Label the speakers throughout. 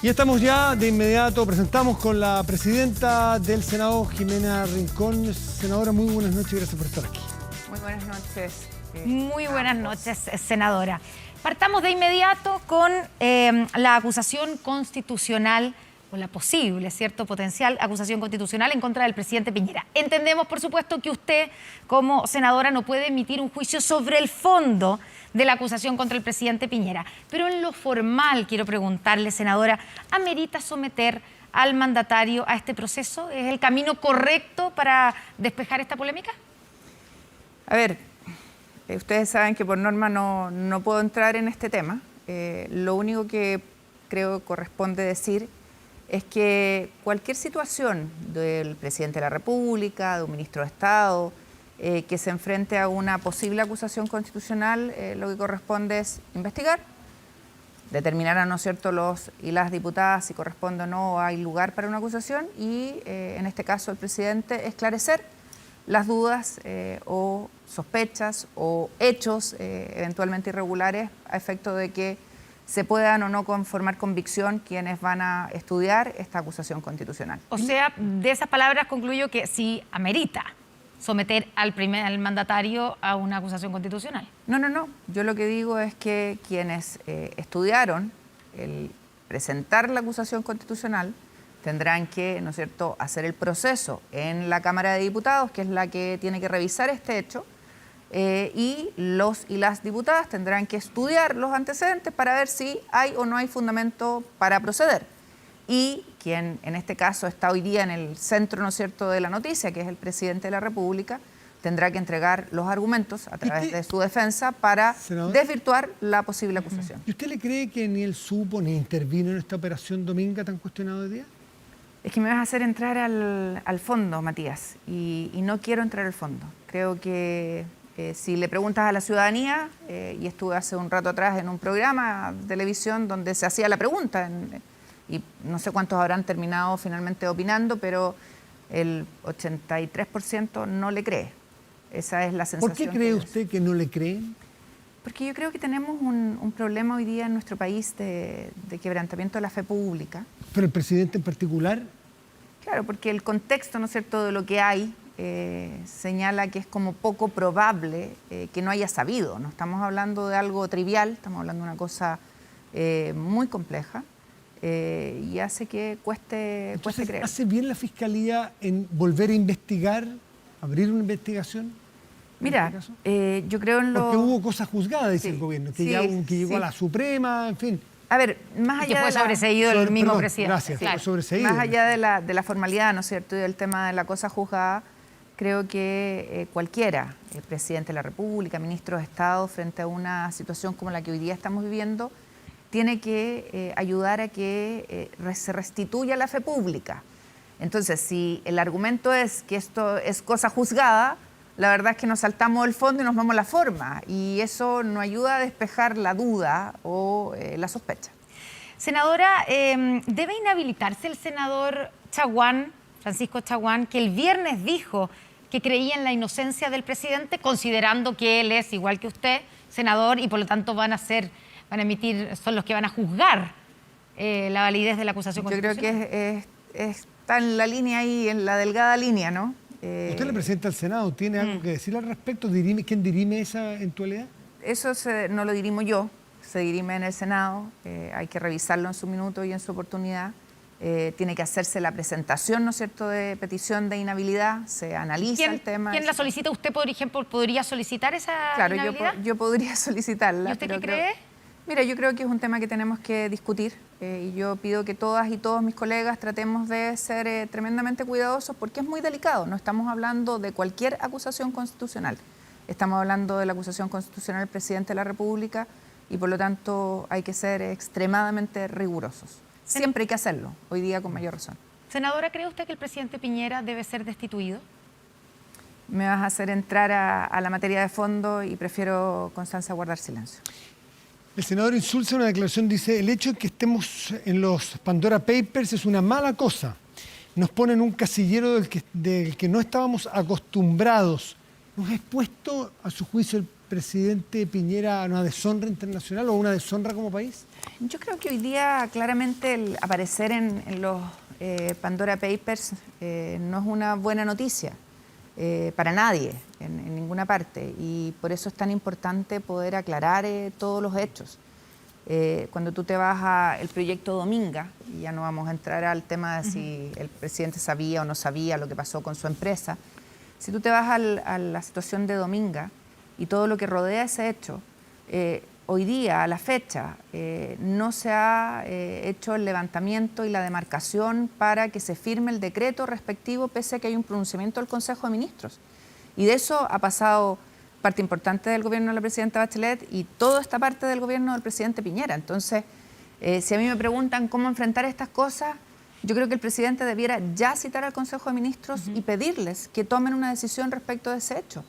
Speaker 1: Y estamos ya de inmediato, presentamos con la presidenta del Senado, Jimena Rincón. Senadora, muy buenas noches y gracias por estar aquí.
Speaker 2: Muy buenas noches.
Speaker 3: Muy buenas noches, senadora. Partamos de inmediato con la acusación constitucional, o la posible, ¿cierto?, potencial acusación constitucional en contra del presidente Piñera. Entendemos, por supuesto, que usted, como senadora, no puede emitir un juicio sobre el fondo de la acusación contra el presidente Piñera. Pero en lo formal, quiero preguntarle, senadora, ¿amerita someter al mandatario a este proceso? ¿Es el camino correcto para despejar esta polémica?
Speaker 2: A ver, ustedes saben que por norma no puedo entrar en este tema. Lo único que creo corresponde decir es que cualquier situación del presidente de la República, de un ministro de Estado, que se enfrente a una posible acusación constitucional, lo que corresponde es investigar, determinar, ¿no es cierto?, los y las diputadas si corresponde o no hay lugar para una acusación y, en este caso, el presidente esclarecer las dudas o sospechas o hechos eventualmente irregulares a efecto de que se puedan o no conformar convicción quienes van a estudiar esta acusación constitucional.
Speaker 3: O sea, de esas palabras concluyo que sí amerita someter al mandatario a una acusación constitucional.
Speaker 2: No. Yo lo que digo es que quienes estudiaron el presentar la acusación constitucional tendrán que, ¿no es cierto?, hacer el proceso en la Cámara de Diputados, que es la que tiene que revisar este hecho, y los y las diputadas tendrán que estudiar los antecedentes para ver si hay o no hay fundamento para proceder. Y quien en este caso está hoy día en el centro, ¿no es cierto?, de la noticia, que es el presidente de la República, tendrá que entregar los argumentos a través de su defensa para desvirtuar la posible acusación.
Speaker 1: ¿Y usted le cree que ni él supo ni intervino en esta operación Dominga tan cuestionada hoy día?
Speaker 2: Es que me vas a hacer entrar al fondo, Matías, y no quiero entrar al fondo. Creo que si le preguntas a la ciudadanía, y estuve hace un rato atrás en un programa de televisión donde se hacía la pregunta, y no sé cuántos habrán terminado finalmente opinando, pero el 83% no le cree. Esa es la sensación.
Speaker 1: ¿Por qué cree usted que no le creen?
Speaker 2: Porque yo creo que tenemos un problema hoy día en nuestro país de quebrantamiento de la fe pública.
Speaker 1: ¿Pero el presidente en particular?
Speaker 2: Claro, porque el contexto, ¿no es cierto?, de lo que hay señala que es como poco probable que no haya sabido. No estamos hablando de algo trivial, estamos hablando de una cosa muy compleja y hace que cueste creer.
Speaker 1: ¿Hace bien la Fiscalía en volver a investigar, abrir una investigación?
Speaker 2: Mira, yo creo en lo...
Speaker 1: Porque hubo cosas juzgadas, dice el gobierno, que llegó a la Suprema, en fin.
Speaker 2: A ver, más allá
Speaker 3: de sobreseído el mismo presidente.
Speaker 1: Gracias,
Speaker 3: claro.
Speaker 1: Sobreseído.
Speaker 2: Más allá de la formalidad, ¿no es cierto?, y del tema de la cosa juzgada, creo que cualquiera, el presidente de la República, ministro de Estado, frente a una situación como la que hoy día estamos viviendo, tiene que ayudar a que se restituya la fe pública. Entonces, si el argumento es que esto es cosa juzgada, la verdad es que nos saltamos el fondo y nos vamos a la forma, y eso no ayuda a despejar la duda o la sospecha.
Speaker 3: Senadora, ¿debe inhabilitarse el senador Chaguán, Francisco Chaguán, que el viernes dijo que creía en la inocencia del presidente, considerando que él es, igual que usted, senador, y por lo tanto son los que van a juzgar la validez de la acusación constitucional?
Speaker 2: Yo creo que está en la línea ahí, en la delgada línea, ¿no?
Speaker 1: Usted le presenta al Senado, ¿tiene algo que decir al respecto? ¿Quién dirime esa eventualidad?
Speaker 2: Eso no lo dirimo yo, se dirime en el Senado, hay que revisarlo en su minuto y en su oportunidad. Tiene que hacerse la presentación, ¿no es cierto?, de petición de inhabilidad, se analiza el tema.
Speaker 3: ¿Quién la solicita? ¿Usted, por ejemplo, podría solicitar esa inhabilidad?
Speaker 2: Claro, yo podría solicitarla.
Speaker 3: ¿Y usted qué cree?
Speaker 2: Mira, yo creo que es un tema que tenemos que discutir y yo pido que todas y todos mis colegas tratemos de ser tremendamente cuidadosos porque es muy delicado. No estamos hablando de cualquier acusación constitucional. Estamos hablando de la acusación constitucional del presidente de la República y por lo tanto hay que ser extremadamente rigurosos. Siempre hay que hacerlo, hoy día con mayor razón.
Speaker 3: Senadora, ¿cree usted que el presidente Piñera debe ser destituido?
Speaker 2: Me vas a hacer entrar a la materia de fondo y prefiero, Constanza, guardar silencio.
Speaker 1: El senador Insulza en una declaración dice: el hecho de que estemos en los Pandora Papers es una mala cosa. Nos pone en un casillero del que no estábamos acostumbrados. ¿Nos ha expuesto, a su juicio, el presidente Piñera a una deshonra internacional o a una deshonra como país?
Speaker 2: Yo creo que hoy día claramente el aparecer en los Pandora Papers no es una buena noticia para nadie en ninguna parte, y por eso es tan importante poder aclarar todos los hechos. Cuando tú te vas al proyecto Dominga, y ya no vamos a entrar al tema de si el presidente sabía o no sabía lo que pasó con su empresa, si tú te vas a la situación de Dominga y todo lo que rodea ese hecho, hoy día, a la fecha, no se ha hecho el levantamiento y la demarcación para que se firme el decreto respectivo, pese a que hay un pronunciamiento del Consejo de Ministros. Y de eso ha pasado parte importante del gobierno de la presidenta Bachelet y toda esta parte del gobierno del presidente Piñera. Entonces, si a mí me preguntan cómo enfrentar estas cosas, yo creo que el presidente debiera ya citar al Consejo de Ministros y pedirles que tomen una decisión respecto de ese hecho.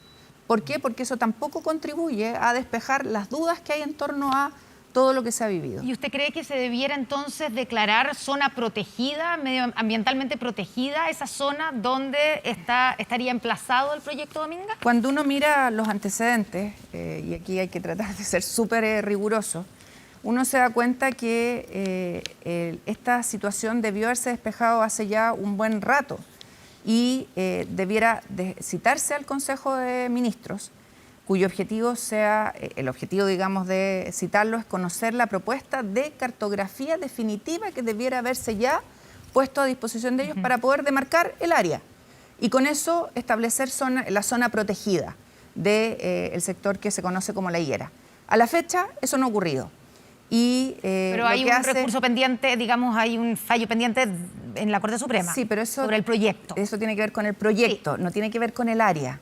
Speaker 2: ¿Por qué? Porque eso tampoco contribuye a despejar las dudas que hay en torno a todo lo que se ha vivido.
Speaker 3: ¿Y usted cree que se debiera entonces declarar zona protegida, medioambientalmente protegida, esa zona donde estaría emplazado el proyecto Dominga?
Speaker 2: Cuando uno mira los antecedentes, y aquí hay que tratar de ser súper riguroso, uno se da cuenta que esta situación debió haberse despejado hace ya un buen rato y debiera citarse al Consejo de Ministros, cuyo objetivo sea, el objetivo, digamos, de citarlo es conocer la propuesta de cartografía definitiva que debiera haberse ya puesto a disposición de ellos para poder demarcar el área y con eso establecer la zona protegida del sector que se conoce como La Higuera. A la fecha eso no ha ocurrido.
Speaker 3: Pero hay un recurso pendiente, digamos, hay un fallo pendiente en la Corte Suprema,
Speaker 2: sí, pero eso,
Speaker 3: sobre el proyecto.
Speaker 2: Eso tiene que ver con el proyecto, sí, no tiene que ver con el área.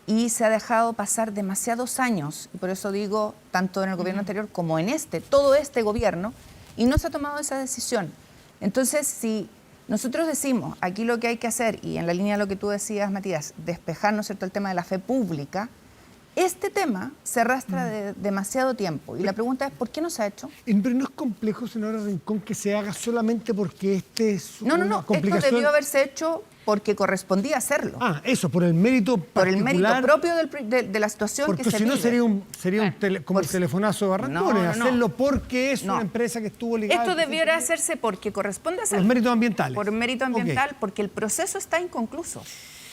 Speaker 2: Y se ha dejado pasar demasiados años, y por eso digo, tanto en el gobierno anterior como en todo este gobierno, y no se ha tomado esa decisión. Entonces, si nosotros decimos, aquí lo que hay que hacer, y en la línea de lo que tú decías, Matías, despejar, ¿no es cierto?, el tema de la fe pública, este tema se arrastra de demasiado tiempo. Y la pregunta es, ¿por qué no se ha hecho?
Speaker 1: Pero no es complejo, senadora Rincón, que se haga solamente porque es
Speaker 2: una
Speaker 1: complicación.
Speaker 2: Esto debió haberse hecho porque correspondía hacerlo.
Speaker 1: Eso, por el mérito particular.
Speaker 2: Por el mérito propio de la situación que se vive.
Speaker 1: Porque si no sería como el telefonazo de Barrancones, hacerlo porque es una empresa que estuvo ligada.
Speaker 2: Esto debiera hacerse porque corresponde hacerlo.
Speaker 1: Por méritos ambientales.
Speaker 2: Por mérito ambiental, porque el proceso está inconcluso.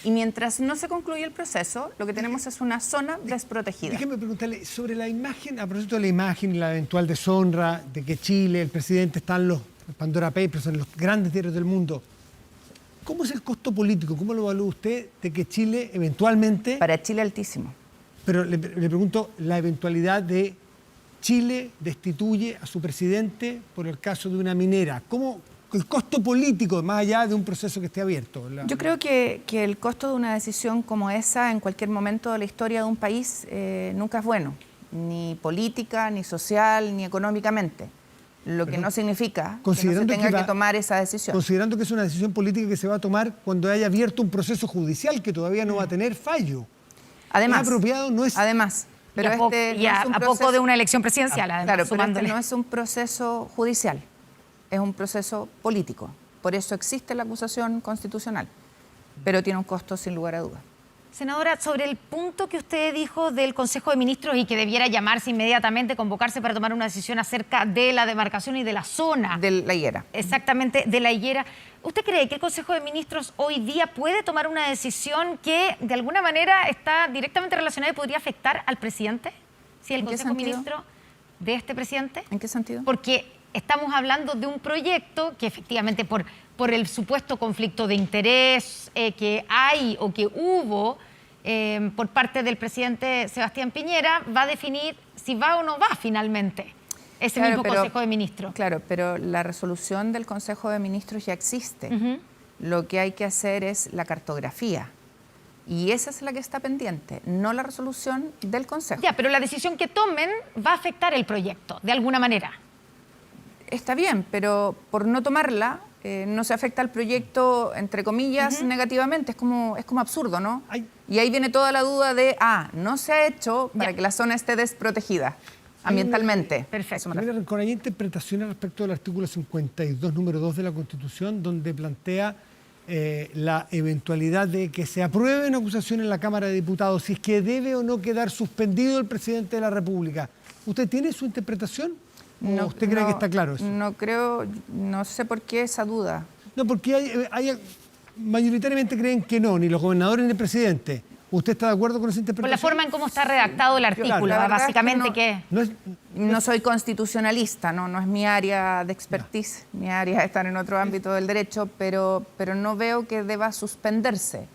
Speaker 2: Y mientras no se concluye el proceso, lo que tenemos es una zona desprotegida.
Speaker 1: Déjeme preguntarle sobre la imagen, a propósito de la imagen y la eventual deshonra de que Chile, el presidente, están los Pandora Papers en los grandes diarios del mundo. ¿Cómo es el costo político? ¿Cómo lo evalúa usted de que Chile eventualmente...
Speaker 2: Para Chile altísimo.
Speaker 1: Pero le pregunto, la eventualidad de Chile destituye a su presidente por el caso de una minera. ¿Cómo el costo político, más allá de un proceso que esté abierto?
Speaker 2: Yo creo que el costo de una decisión como esa en cualquier momento de la historia de un país nunca es bueno, ni política, ni social, ni económicamente. Lo que no significa que no se tenga que tomar esa decisión.
Speaker 1: Considerando que es una decisión política que se va a tomar cuando haya abierto un proceso judicial que todavía no va a tener fallo.
Speaker 2: Además,
Speaker 1: ¿es apropiado? No es...
Speaker 2: Además, pero
Speaker 3: a poco de una elección presidencial, además,
Speaker 2: claro, pero este no es un proceso judicial, es un proceso político. Por eso existe la acusación constitucional, pero tiene un costo sin lugar a dudas.
Speaker 3: Senadora, sobre el punto que usted dijo del Consejo de Ministros y que debiera llamarse inmediatamente, convocarse para tomar una decisión acerca de la demarcación y de la zona.
Speaker 2: De La Higuera.
Speaker 3: Exactamente, de La Higuera. ¿Usted cree que el Consejo de Ministros hoy día puede tomar una decisión que de alguna manera está directamente relacionada y podría afectar al presidente? Si el Consejo de Ministros de este presidente.
Speaker 2: ¿En qué sentido?
Speaker 3: Porque estamos hablando de un proyecto que efectivamente por el supuesto conflicto de interés que hay o que hubo por parte del presidente Sebastián Piñera, va a definir si va o no va finalmente ese mismo Consejo de Ministros.
Speaker 2: Claro, pero la resolución del Consejo de Ministros ya existe. Lo que hay que hacer es la cartografía. Y esa es la que está pendiente, no la resolución del Consejo.
Speaker 3: Ya, pero la decisión que tomen va a afectar el proyecto, de alguna manera.
Speaker 2: Está bien, pero por no tomarla, no se afecta al proyecto, entre comillas, negativamente. Es como absurdo, ¿no? Y ahí viene toda la duda de, no se ha hecho para que la zona esté desprotegida ambientalmente.
Speaker 3: Perfecto.
Speaker 1: Hay interpretaciones respecto del artículo 52, número 2 de la Constitución, donde plantea la eventualidad de que se apruebe una acusación en la Cámara de Diputados, si es que debe o no quedar suspendido el presidente de la República. ¿Usted tiene su interpretación? ¿O usted cree que está claro eso?
Speaker 2: No creo, no sé por qué esa duda.
Speaker 1: No, porque mayoritariamente creen que no, ni los gobernadores ni el presidente. ¿Usted está de acuerdo con esa interpretación?
Speaker 3: Por la forma en cómo está redactado el artículo,
Speaker 2: la verdad
Speaker 3: básicamente
Speaker 2: es que no soy constitucionalista, no es mi área de expertise, mi área es estar en otro ámbito del derecho, pero no veo que deba suspenderse.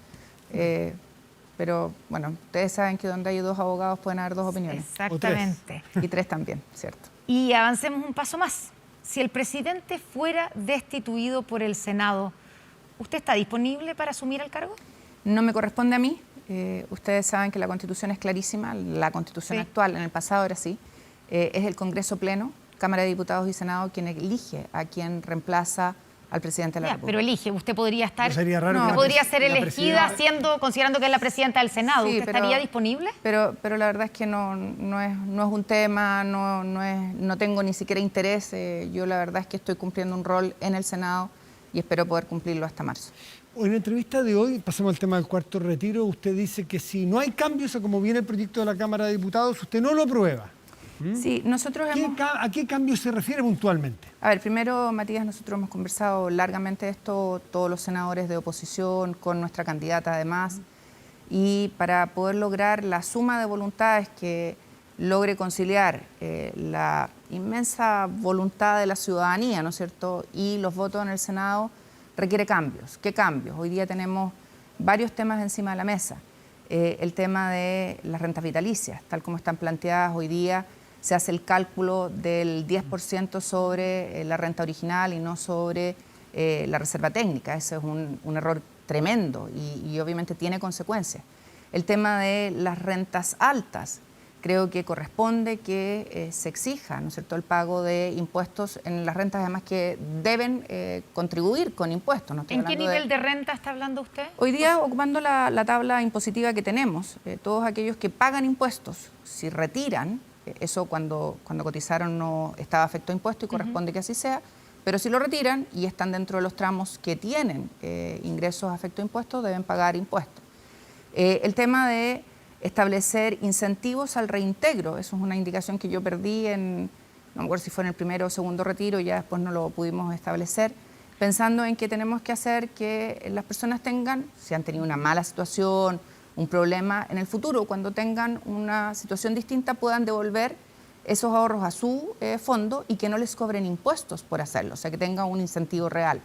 Speaker 2: Pero bueno, ustedes saben que donde hay dos abogados pueden haber dos opiniones.
Speaker 3: Exactamente.
Speaker 2: Y tres también, ¿cierto?
Speaker 3: Y avancemos un paso más. Si el presidente fuera destituido por el Senado, ¿usted está disponible para asumir el cargo?
Speaker 2: No me corresponde a mí. Ustedes saben que la Constitución es clarísima, la Constitución actual, en el pasado era así. Es el Congreso Pleno, Cámara de Diputados y Senado quien elige a quien reemplaza al presidente de la República.
Speaker 3: Pero elige, usted podría estar,
Speaker 1: ¿No sería raro que
Speaker 3: podría ser
Speaker 1: la
Speaker 3: elegida considerando que es la presidenta del Senado.
Speaker 2: Sí,
Speaker 3: ¿Usted estaría disponible?
Speaker 2: Pero la verdad es que no es un tema, no tengo ni siquiera interés. Yo la verdad es que estoy cumpliendo un rol en el Senado y espero poder cumplirlo hasta marzo.
Speaker 1: En la entrevista de hoy, pasamos al tema del cuarto retiro, usted dice que si no hay cambios a como viene el proyecto de la Cámara de Diputados, usted no lo aprueba.
Speaker 2: Sí, nosotros
Speaker 1: ¿A qué cambio se refiere puntualmente?
Speaker 2: A ver, primero, Matías, nosotros hemos conversado largamente de esto, todos los senadores de oposición, con nuestra candidata además, y para poder lograr la suma de voluntades que logre conciliar la inmensa voluntad de la ciudadanía, ¿no es cierto?, y los votos en el Senado, requiere cambios. ¿Qué cambios? Hoy día tenemos varios temas encima de la mesa. El tema de las rentas vitalicias, tal como están planteadas hoy día, se hace el cálculo del 10% sobre la renta original y no sobre la reserva técnica. Ese es un error tremendo y obviamente tiene consecuencias. El tema de las rentas altas, creo que corresponde que se exija, ¿no es cierto?, el pago de impuestos en las rentas además que deben contribuir con impuestos.
Speaker 3: ¿En qué nivel de renta está hablando usted?
Speaker 2: Hoy día, ocupando la tabla impositiva que tenemos, todos aquellos que pagan impuestos, si retiran, eso cuando cotizaron no estaba afecto a impuesto y corresponde que así sea, pero si lo retiran y están dentro de los tramos que tienen ingresos afecto a impuestos, deben pagar impuestos. El tema de establecer incentivos al reintegro, eso es una indicación que yo perdí no me acuerdo si fue en el primero o segundo retiro, ya después no lo pudimos establecer, pensando en que tenemos que hacer que las personas tengan, si han tenido una mala situación, un problema, en el futuro, cuando tengan una situación distinta, puedan devolver esos ahorros a su fondo y que no les cobren impuestos por hacerlo, o sea, que tengan un incentivo real.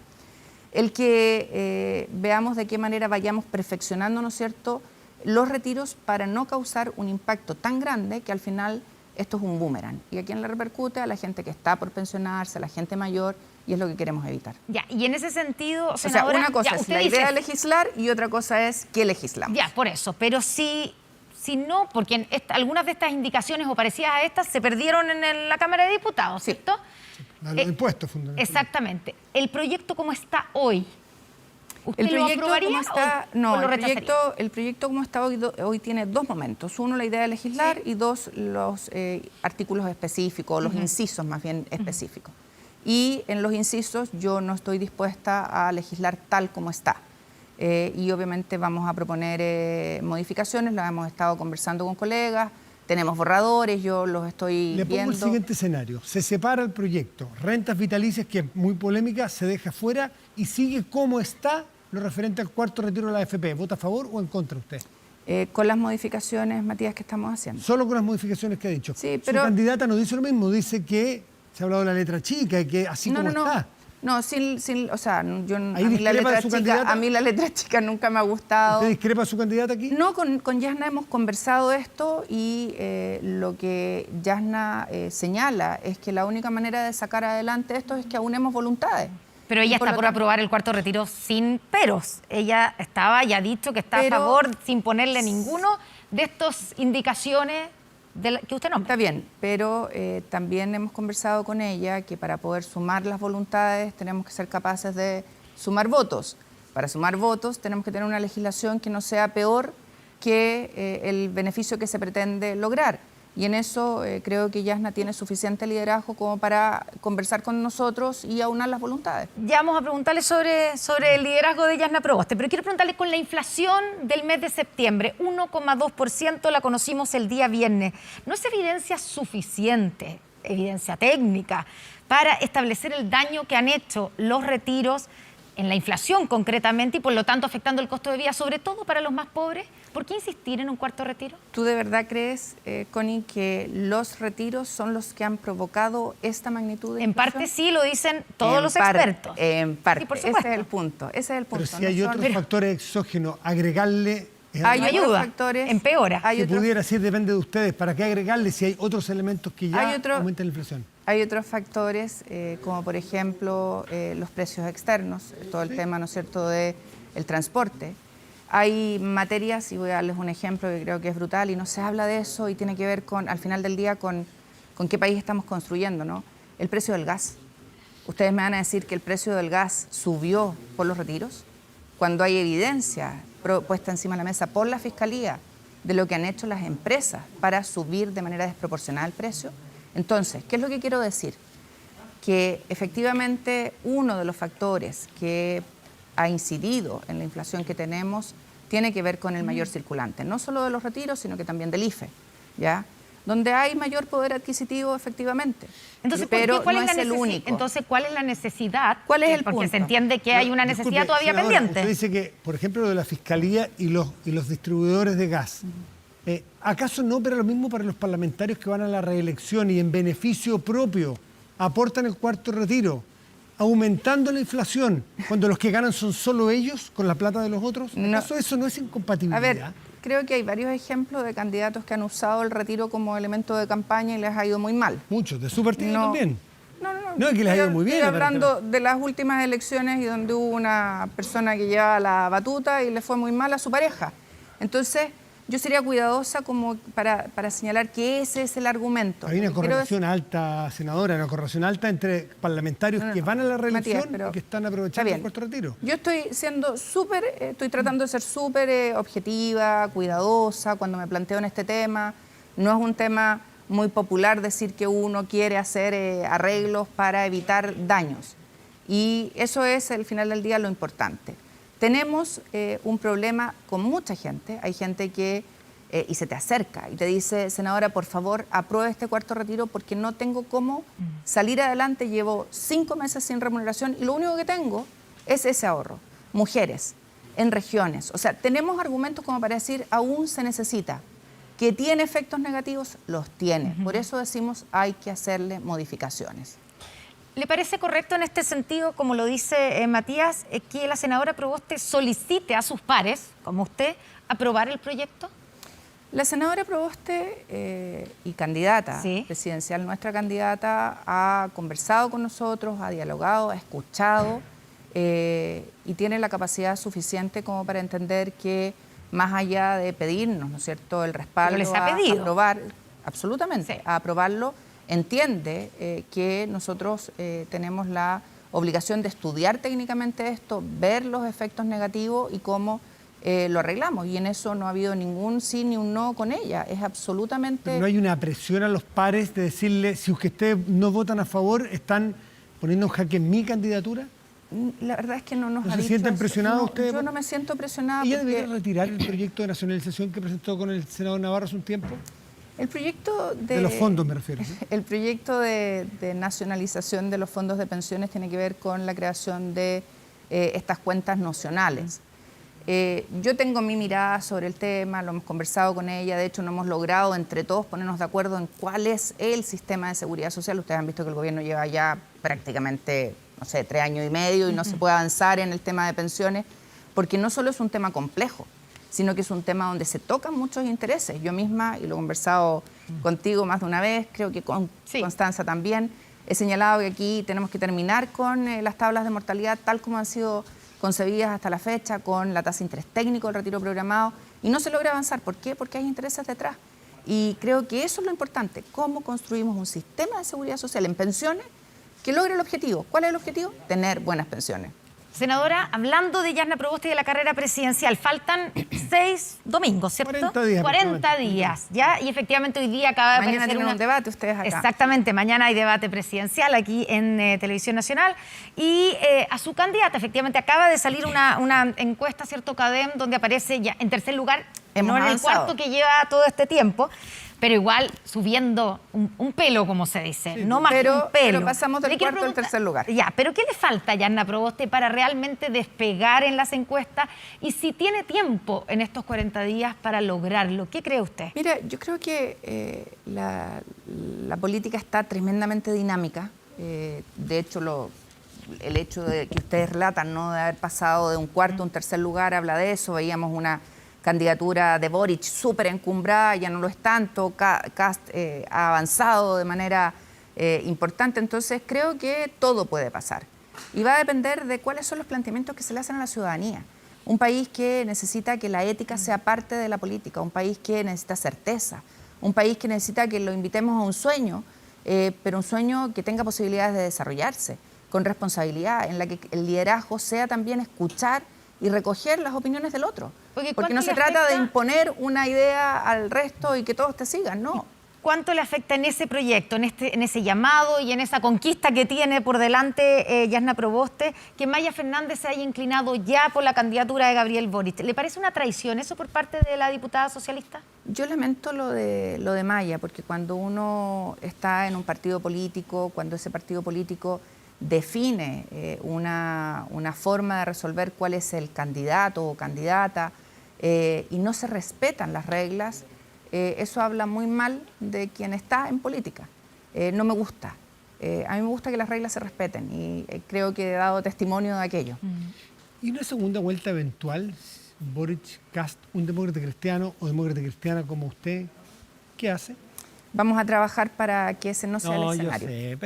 Speaker 2: El que veamos de qué manera vayamos perfeccionando, ¿no es cierto?, los retiros para no causar un impacto tan grande que al final esto es un boomerang. ¿Y a quién le repercute? A la gente que está por pensionarse, a la gente mayor, y es lo que queremos evitar.
Speaker 3: Ya, y en ese sentido,
Speaker 2: O
Speaker 3: senadora,
Speaker 2: sea, una cosa es la idea de legislar y otra cosa es qué legislamos.
Speaker 3: Ya, por eso, pero si no, porque algunas de estas indicaciones o parecidas a estas se perdieron en la Cámara de Diputados, ¿cierto?
Speaker 1: Sí, los impuestos fundamentalmente.
Speaker 3: Exactamente. El proyecto como está hoy, ¿usted
Speaker 2: El proyecto
Speaker 3: lo aprobaría
Speaker 2: como está,
Speaker 3: o lo rechazaría?
Speaker 2: el proyecto como está hoy tiene dos momentos. Uno, la idea de legislar y dos, los artículos específicos, los incisos más bien específicos. Y en los incisos yo no estoy dispuesta a legislar tal como está. Y obviamente vamos a proponer modificaciones, las hemos estado conversando con colegas, tenemos borradores, yo los estoy
Speaker 1: Le pongo
Speaker 2: viendo.
Speaker 1: el siguiente escenario. Se separa el proyecto, rentas vitalicias, que es muy polémica, se deja fuera y sigue como está lo referente al cuarto retiro de la AFP. ¿Vota a favor o en contra usted?
Speaker 2: Con las modificaciones, Matías, que estamos haciendo.
Speaker 1: Solo con las modificaciones que ha dicho.
Speaker 2: Sí, pero
Speaker 1: Su candidata no dice lo mismo, dice que se ha hablado de la letra chica y que así como está.
Speaker 2: No, o sea, yo, a
Speaker 1: ¿Ahí
Speaker 2: mí la
Speaker 1: discrepa de
Speaker 2: letra
Speaker 1: su
Speaker 2: chica,
Speaker 1: candidata?
Speaker 2: a mí la letra chica nunca me ha gustado.
Speaker 1: ¿Usted discrepa a su candidata aquí?
Speaker 2: No, con Yasna hemos conversado esto y lo que Yasna señala es que la única manera de sacar adelante esto es que aunemos voluntades.
Speaker 3: Pero ella está por aprobar el cuarto retiro sin peros. Ella ya ha dicho que está a favor sin ponerle ninguno de estas indicaciones que usted nombra.
Speaker 2: Está bien, pero también hemos conversado con ella que para poder sumar las voluntades tenemos que ser capaces de sumar votos. Para sumar votos tenemos que tener una legislación que no sea peor que el beneficio que se pretende lograr. Y en eso creo que Yasna tiene suficiente liderazgo como para conversar con nosotros y aunar las voluntades.
Speaker 3: Ya vamos a preguntarle sobre el liderazgo de Yasna Proboste, pero quiero preguntarle con la inflación del mes de septiembre, 1,2%, la conocimos el día viernes. ¿No es evidencia suficiente evidencia técnica, para establecer el daño que han hecho los retiros en la inflación concretamente y por lo tanto afectando el costo de vida, sobre todo para los más pobres? ¿Por qué insistir en un cuarto retiro?
Speaker 2: ¿Tú de verdad crees, Connie, que los retiros son los que han provocado esta magnitud de
Speaker 3: En
Speaker 2: inflación?
Speaker 3: parte sí, lo dicen todos los expertos.
Speaker 2: En parte,
Speaker 3: Sí, por
Speaker 2: ese
Speaker 3: supuesto.
Speaker 2: es el punto. Ese es el punto.
Speaker 1: Pero si hay otros factores exógenos, agregarle...
Speaker 2: Hay
Speaker 3: No
Speaker 2: otros
Speaker 3: ayuda,
Speaker 2: factores.
Speaker 3: empeora.
Speaker 2: Hay
Speaker 1: que
Speaker 2: otros,
Speaker 1: pudiera ser, depende de ustedes. ¿Para qué agregarle si hay otros elementos que ya
Speaker 2: Hay otro-
Speaker 1: aumentan la inflación?
Speaker 2: hay otros factores, como por ejemplo los precios externos, todo el tema, ¿no es cierto?, del transporte. Hay materias, y voy a darles un ejemplo que creo que es brutal, y no se habla de eso, y tiene que ver con, al final del día, con qué país estamos construyendo, ¿no? El precio del gas. Ustedes me van a decir que el precio del gas subió por los retiros, cuando hay evidencia puesta encima de la mesa por la Fiscalía de lo que han hecho las empresas para subir de manera desproporcionada el precio. Entonces, ¿qué es lo que quiero decir? Que efectivamente uno de los factores que ha incidido en la inflación que tenemos tiene que ver con el mayor circulante, no solo de los retiros, sino que también del IFE, ¿ya? Donde hay mayor poder adquisitivo, efectivamente.
Speaker 3: Entonces,
Speaker 2: pero
Speaker 3: ¿cuál
Speaker 2: no
Speaker 3: es
Speaker 2: es el único.
Speaker 3: Entonces, ¿cuál es la necesidad?
Speaker 2: ¿Cuál es el
Speaker 3: Porque
Speaker 2: punto?
Speaker 3: se entiende que hay una necesidad
Speaker 1: Disculpe,
Speaker 3: todavía
Speaker 1: senadora,
Speaker 3: pendiente.
Speaker 1: Usted dice que, por ejemplo, lo de la Fiscalía y los distribuidores de gas. ¿Acaso no opera lo mismo para los parlamentarios que van a la reelección y en beneficio propio aportan el cuarto retiro, aumentando la inflación, cuando los que ganan son solo ellos con la plata de los otros?
Speaker 2: No.
Speaker 1: ¿Acaso eso no es incompatibilidad?
Speaker 2: A ver, creo que hay varios ejemplos de candidatos que han usado el retiro como elemento de campaña y les ha ido muy mal.
Speaker 1: Muchos, de su partido
Speaker 2: No.
Speaker 1: también.
Speaker 2: No,
Speaker 1: No, es que les ha ido muy bien,
Speaker 2: Estoy
Speaker 1: pero-
Speaker 2: hablando de las últimas elecciones y donde hubo una persona que llevaba la batuta y le fue muy mal a su pareja. Entonces, yo sería cuidadosa como para señalar que ese es el argumento.
Speaker 1: Hay una
Speaker 2: Lo que quiero
Speaker 1: correlación alta, senadora, una correlación alta entre parlamentarios que van a la reelección
Speaker 2: Matías, pero
Speaker 1: y que están
Speaker 2: está
Speaker 1: aprovechando
Speaker 2: bien.
Speaker 1: el cuarto retiro.
Speaker 2: Yo estoy siendo estoy tratando de ser súper objetiva, cuidadosa cuando me planteo en este tema. No es un tema muy popular decir que uno quiere hacer arreglos para evitar daños. Y eso es, al final del día, lo importante. Tenemos un problema con mucha gente. Hay gente que, y se te acerca y te dice, senadora, por favor, apruebe este cuarto retiro porque no tengo cómo salir adelante. Llevo 5 meses sin remuneración y lo único que tengo es ese ahorro. Mujeres, en regiones. O sea, tenemos argumentos como para decir, aún se necesita. ¿Que tiene efectos negativos? Los tiene. Por eso decimos, hay que hacerle modificaciones.
Speaker 3: ¿Le parece correcto en este sentido, como lo dice Matías, que la senadora Proboste solicite a sus pares, como usted, aprobar el proyecto?
Speaker 2: La senadora Proboste y candidata
Speaker 3: Sí.
Speaker 2: presidencial, nuestra candidata, ha conversado con nosotros, ha dialogado, ha escuchado y tiene la capacidad suficiente como para entender que más allá de pedirnos, ¿no es cierto?, el respaldo
Speaker 3: Pero les ha
Speaker 2: a
Speaker 3: pedido.
Speaker 2: aprobar, absolutamente,
Speaker 3: Sí.
Speaker 2: a aprobarlo, entiende que nosotros tenemos la obligación de estudiar técnicamente esto, ver los efectos negativos y cómo lo arreglamos. Y en eso no ha habido ningún sí ni un no con ella. Es absolutamente...
Speaker 1: Pero no hay una presión a los pares de decirle, si ustedes no votan a favor, están poniendo en jaque mi candidatura.
Speaker 2: La verdad es que no nos
Speaker 1: ¿No
Speaker 2: ha
Speaker 1: se
Speaker 2: dicho
Speaker 1: sienten
Speaker 2: eso.
Speaker 1: presionados
Speaker 2: No,
Speaker 1: ustedes?
Speaker 2: Yo no me siento presionada
Speaker 1: ¿Ella
Speaker 2: porque
Speaker 1: debería retirar el proyecto de nacionalización que presentó con el senador Navarro hace un tiempo?
Speaker 2: el proyecto
Speaker 1: De los fondos me refiero. ¿sí?
Speaker 2: El proyecto de nacionalización de los fondos de pensiones tiene que ver con la creación de estas cuentas nocionales. Yo tengo mi mirada sobre el tema, lo hemos conversado con ella, de hecho no hemos logrado entre todos ponernos de acuerdo en cuál es el sistema de seguridad social. Ustedes han visto que el gobierno lleva ya prácticamente, no sé, 3 años y medio y no se puede avanzar en el tema de pensiones, porque no solo es un tema complejo, sino que es un tema donde se tocan muchos intereses. Yo misma, y lo he conversado contigo más de una vez, creo que con
Speaker 3: Sí.
Speaker 2: Constanza también, he señalado que aquí tenemos que terminar con las tablas de mortalidad tal como han sido concebidas hasta la fecha, con la tasa de interés técnico, el retiro programado, y no se logra avanzar. ¿Por qué? Porque hay intereses detrás. Y creo que eso es lo importante, cómo construimos un sistema de seguridad social en pensiones que logre el objetivo. ¿Cuál es el objetivo? Tener buenas pensiones.
Speaker 3: Senadora, hablando de Yasna Proboste y de la carrera presidencial, faltan 6 domingos, ¿cierto?
Speaker 1: 40 días
Speaker 3: 40 días, ¿ya? Y efectivamente hoy día acaba de
Speaker 2: Mañana
Speaker 3: aparecer
Speaker 2: tienen
Speaker 3: una...
Speaker 2: un debate ustedes acá.
Speaker 3: Exactamente, mañana hay debate presidencial aquí en Televisión Nacional y a su candidata, efectivamente, acaba de salir una encuesta, ¿cierto, CADEM, donde aparece ya en tercer lugar,
Speaker 2: Hemos
Speaker 3: no en el
Speaker 2: avanzado.
Speaker 3: cuarto que lleva todo este tiempo, pero igual subiendo un pelo, como se dice,
Speaker 1: Sí,
Speaker 3: no más que un pelo.
Speaker 2: Pero pasamos del
Speaker 3: Le quiero
Speaker 2: cuarto al tercer lugar.
Speaker 3: Ya, pero ¿qué le falta a Yarna Proboste para realmente despegar en las encuestas? Y si tiene tiempo en estos 40 días para lograrlo, ¿qué cree usted?
Speaker 2: Mira, yo creo que la política está tremendamente dinámica. De hecho, el hecho de que ustedes relatan, ¿no?, de haber pasado de un cuarto a un tercer lugar, habla de eso. Veíamos una candidatura de Boric súper encumbrada, ya no lo es tanto, Kast ha avanzado de manera importante, entonces creo que todo puede pasar. Y va a depender de cuáles son los planteamientos que se le hacen a la ciudadanía. Un país que necesita que la ética sea parte de la política, un país que necesita certeza, un país que necesita que lo invitemos a un sueño, pero un sueño que tenga posibilidades de desarrollarse, con responsabilidad, en la que el liderazgo sea también escuchar y recoger las opiniones del otro. Porque no se trata de imponer una idea al resto y que todos te sigan, no.
Speaker 3: ¿Cuánto le afecta en ese proyecto, en ese llamado y en esa conquista que tiene por delante Yarna Proboste, que Maya Fernández se haya inclinado ya por la candidatura de Gabriel Boric? ¿Le parece una traición eso por parte de la diputada socialista?
Speaker 2: Yo lamento lo de Maya, porque cuando uno está en un partido político, cuando ese partido político define una forma de resolver cuál es el candidato o candidata y no se respetan las reglas, eso habla muy mal de quien está en política. No me gusta. A mí me gusta que las reglas se respeten y creo que he dado testimonio de aquello.
Speaker 1: ¿Y una segunda vuelta eventual? Boric, Kast, un demócrata cristiano o demócrata cristiana como usted, ¿qué hace?
Speaker 2: Vamos a trabajar para que ese no sea el escenario.
Speaker 1: Yo sé,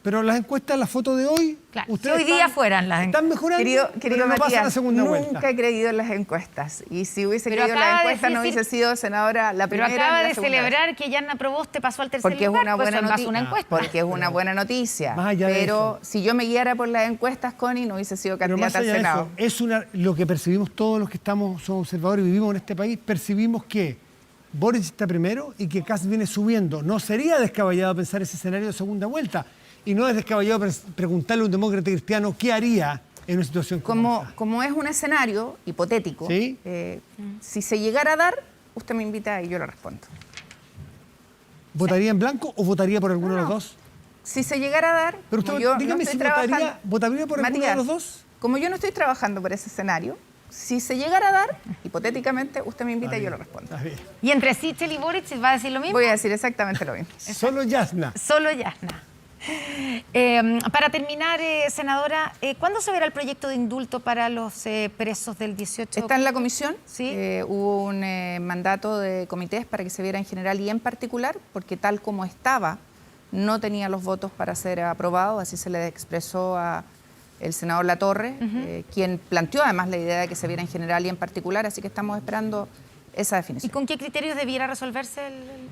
Speaker 1: pero las encuestas, la foto de hoy,
Speaker 3: Claro,
Speaker 1: ustedes
Speaker 3: si hoy día fueran las
Speaker 1: están mejorando,
Speaker 2: Querido
Speaker 1: pero no pasa
Speaker 2: Matías,
Speaker 1: la segunda
Speaker 2: nunca
Speaker 1: vuelta.
Speaker 2: he creído en las encuestas. Y si hubiese
Speaker 3: Pero
Speaker 2: creído en las
Speaker 3: acaba de
Speaker 2: encuestas, no
Speaker 3: decir-
Speaker 2: hubiese sido senadora la
Speaker 3: Pero
Speaker 2: primera.
Speaker 3: acaba
Speaker 2: ni la
Speaker 3: de
Speaker 2: segunda vez.
Speaker 3: celebrar que Yarna Proboste pasó al tercer
Speaker 2: Porque es
Speaker 3: lugar,
Speaker 2: una
Speaker 3: pues
Speaker 2: buena
Speaker 3: eso en base a
Speaker 2: noticia.
Speaker 3: una encuesta.
Speaker 2: Porque es una buena noticia.
Speaker 1: Más allá de
Speaker 2: Pero
Speaker 1: eso.
Speaker 2: si yo me guiara por las encuestas, Connie, no hubiese sido
Speaker 1: Pero más
Speaker 2: candidata al
Speaker 1: allá de
Speaker 2: Senado.
Speaker 1: eso, lo que percibimos todos los que somos observadores y vivimos en este país, percibimos que Boric está primero y que Kast viene subiendo. No sería descabellado pensar ese escenario de segunda vuelta. Y no es descabellado preguntarle a un demócrata cristiano qué haría en una situación como esa.
Speaker 2: Como es un escenario hipotético,
Speaker 1: ¿Sí?
Speaker 2: si se llegara a dar, usted me invita y yo le respondo.
Speaker 1: ¿Votaría en blanco o votaría por alguno de los dos?
Speaker 2: Si se llegara a dar,
Speaker 1: Pero usted,
Speaker 2: como yo
Speaker 1: dígame
Speaker 2: no
Speaker 1: si
Speaker 2: estoy trabajando-
Speaker 1: votaría por alguno de
Speaker 2: Matías,
Speaker 1: los dos.
Speaker 2: Como yo no estoy trabajando por ese escenario, si se llegara a dar, hipotéticamente, usted me invita y yo le respondo.
Speaker 1: Está bien.
Speaker 3: ¿Y entre Sichel y Boric va a decir lo mismo?
Speaker 2: Voy a decir exactamente lo mismo.
Speaker 1: Solo Yasna.
Speaker 3: Solo Yarna. Para terminar, senadora, ¿cuándo se verá el proyecto de indulto para los presos del 18?
Speaker 2: Está en la comisión.
Speaker 3: Sí.
Speaker 2: Hubo un mandato de comités para que se viera en general y en particular, porque tal como estaba, no tenía los votos para ser aprobado, así se le expresó a el senador Latorre, quien planteó además la idea de que se viera en general y en particular, así que estamos esperando esa
Speaker 3: ¿Y
Speaker 2: definición.
Speaker 3: con qué criterios debiera resolverse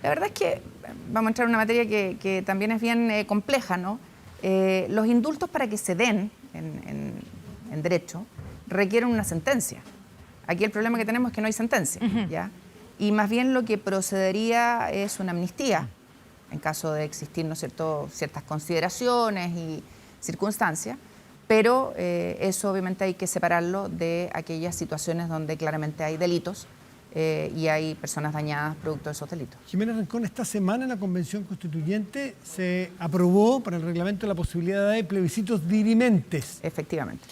Speaker 2: La verdad es que vamos a entrar en una materia que también es bien compleja, ¿no? Los indultos para que se den en derecho requieren una sentencia. Aquí el problema que tenemos es que no hay sentencia, ¿ya? Y más bien lo que procedería es una amnistía, en caso de existir, ¿no es cierto?, ciertas consideraciones y circunstancias, pero eso obviamente hay que separarlo de aquellas situaciones donde claramente hay delitos y hay personas dañadas producto de esos delitos.
Speaker 1: Jimena Rincón, esta semana en la Convención Constituyente se aprobó para el reglamento la posibilidad de plebiscitos dirimentes.
Speaker 2: Efectivamente.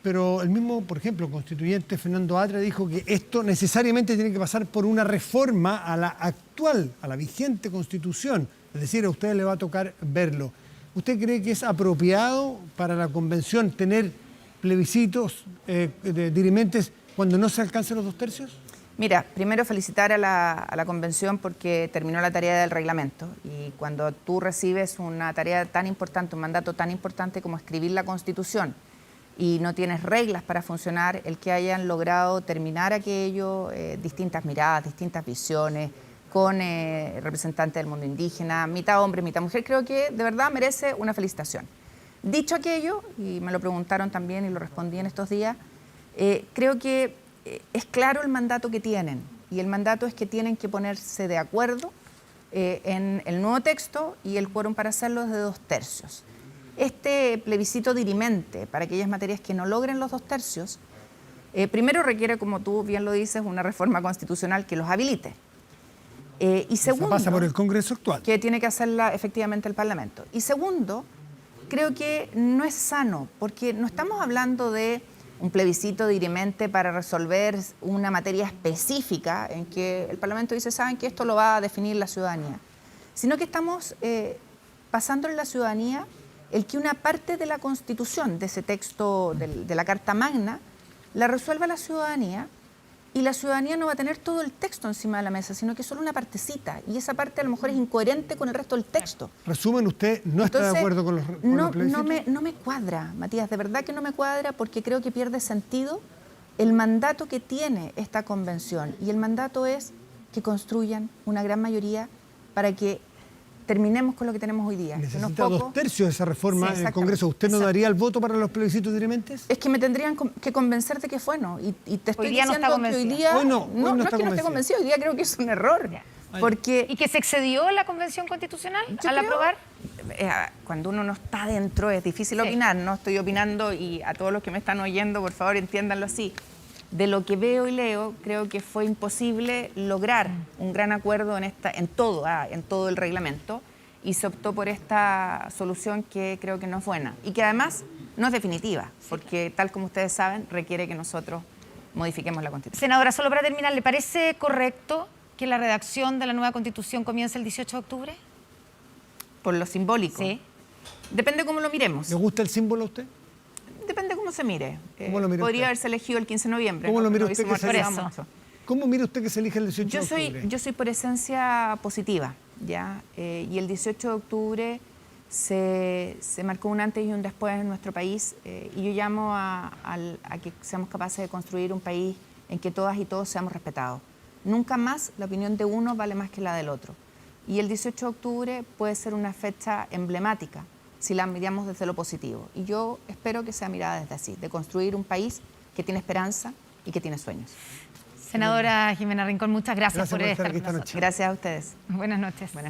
Speaker 1: Pero el mismo, por ejemplo, constituyente Fernando Atria dijo que esto necesariamente tiene que pasar por una reforma a la actual, a la vigente Constitución. Es decir, a ustedes les va a tocar verlo. ¿Usted cree que es apropiado para la Convención tener plebiscitos dirimentes cuando no se alcancen los 2/3?
Speaker 2: Mira, primero felicitar a la Convención porque terminó la tarea del reglamento y cuando tú recibes una tarea tan importante, un mandato tan importante como escribir la Constitución y no tienes reglas para funcionar, el que hayan logrado terminar aquello, distintas miradas, distintas visiones, con representantes del mundo indígena, mitad hombre, mitad mujer, creo que de verdad merece una felicitación. Dicho aquello, y me lo preguntaron también y lo respondí en estos días, creo que es claro el mandato que tienen y el mandato es que tienen que ponerse de acuerdo en el nuevo texto y el quórum para hacerlo es de 2/3. Este plebiscito dirimente para aquellas materias que no logren los 2/3, primero requiere, como tú bien lo dices, una reforma constitucional que los habilite. Y segundo,
Speaker 1: pasa por el Congreso actual.
Speaker 2: que tiene que hacerla efectivamente el Parlamento. Y segundo, creo que no es sano, porque no estamos hablando de un plebiscito dirimente para resolver una materia específica en que el Parlamento dice, saben que esto lo va a definir la ciudadanía, sino que estamos pasándole a la ciudadanía el que una parte de la Constitución, de ese texto de la Carta Magna, la resuelva la ciudadanía, y la ciudadanía no va a tener todo el texto encima de la mesa, sino que solo una partecita, y esa parte a lo mejor es incoherente con el resto del texto.
Speaker 1: Resumen, usted no está de acuerdo con los plebiscitos.
Speaker 2: No me cuadra, Matías, de verdad que no me cuadra, porque creo que pierde sentido el mandato que tiene esta convención, y el mandato es que construyan una gran mayoría para que terminemos con lo que tenemos hoy día.
Speaker 1: Necesita 2/3 de esa reforma
Speaker 2: Sí,
Speaker 1: en el Congreso. ¿Usted no daría el voto para los plebiscitos dirimentes?
Speaker 2: Es que me tendrían que convencer de que fue no. Y te estoy
Speaker 3: Hoy día no
Speaker 2: diciendo
Speaker 3: está
Speaker 2: que hoy
Speaker 3: convencida.
Speaker 2: día...
Speaker 1: Hoy no
Speaker 2: no
Speaker 1: está
Speaker 2: es que no esté convencido, hoy día creo que es un error.
Speaker 3: Ya.
Speaker 2: Porque
Speaker 3: ¿Y que se excedió la Convención Constitucional
Speaker 2: yo
Speaker 3: al
Speaker 2: creo-
Speaker 3: aprobar?
Speaker 2: Cuando uno no está dentro es difícil
Speaker 3: Sí.
Speaker 2: opinar, no estoy opinando, y a todos los que me están oyendo, por favor, entiéndanlo así. De lo que veo y leo, creo que fue imposible lograr un gran acuerdo en todo el reglamento, y se optó por esta solución que creo que no es buena y que además no es definitiva, porque tal como ustedes saben, requiere que nosotros modifiquemos la Constitución.
Speaker 3: Senadora, solo para terminar, ¿le parece correcto que la redacción de la nueva Constitución comience el 18 de octubre?
Speaker 2: Por lo simbólico.
Speaker 3: Sí.
Speaker 2: Depende cómo lo miremos.
Speaker 1: ¿Le gusta el símbolo a usted?
Speaker 2: Depende cómo se mire.
Speaker 1: ¿Cómo lo mira
Speaker 2: podría
Speaker 1: usted?
Speaker 2: haberse elegido el 15 de noviembre.
Speaker 1: ¿Cómo
Speaker 2: ¿no?
Speaker 1: lo mira
Speaker 2: No
Speaker 1: usted
Speaker 2: hubiésemos
Speaker 1: que se
Speaker 2: arriesgado
Speaker 3: elige?
Speaker 2: mucho.
Speaker 1: ¿Cómo mira usted que se elige el 18
Speaker 2: Yo
Speaker 1: de octubre?
Speaker 2: soy por esencia positiva, ¿ya? Y el 18 de octubre se marcó un antes y un después en nuestro país, y yo llamo a que seamos capaces de construir un país en que todas y todos seamos respetados. Nunca más la opinión de uno vale más que la del otro. Y el 18 de octubre puede ser una fecha emblemática si la miramos desde lo positivo. Y yo espero que sea mirada desde así, de construir un país que tiene esperanza y que tiene sueños.
Speaker 3: Senadora Jimena Rincón, muchas gracias,
Speaker 1: Gracias
Speaker 3: por
Speaker 1: por estar
Speaker 3: estar
Speaker 1: aquí
Speaker 3: con
Speaker 1: esta
Speaker 3: nosotros.
Speaker 1: noche.
Speaker 2: Gracias a ustedes.
Speaker 3: Buenas noches.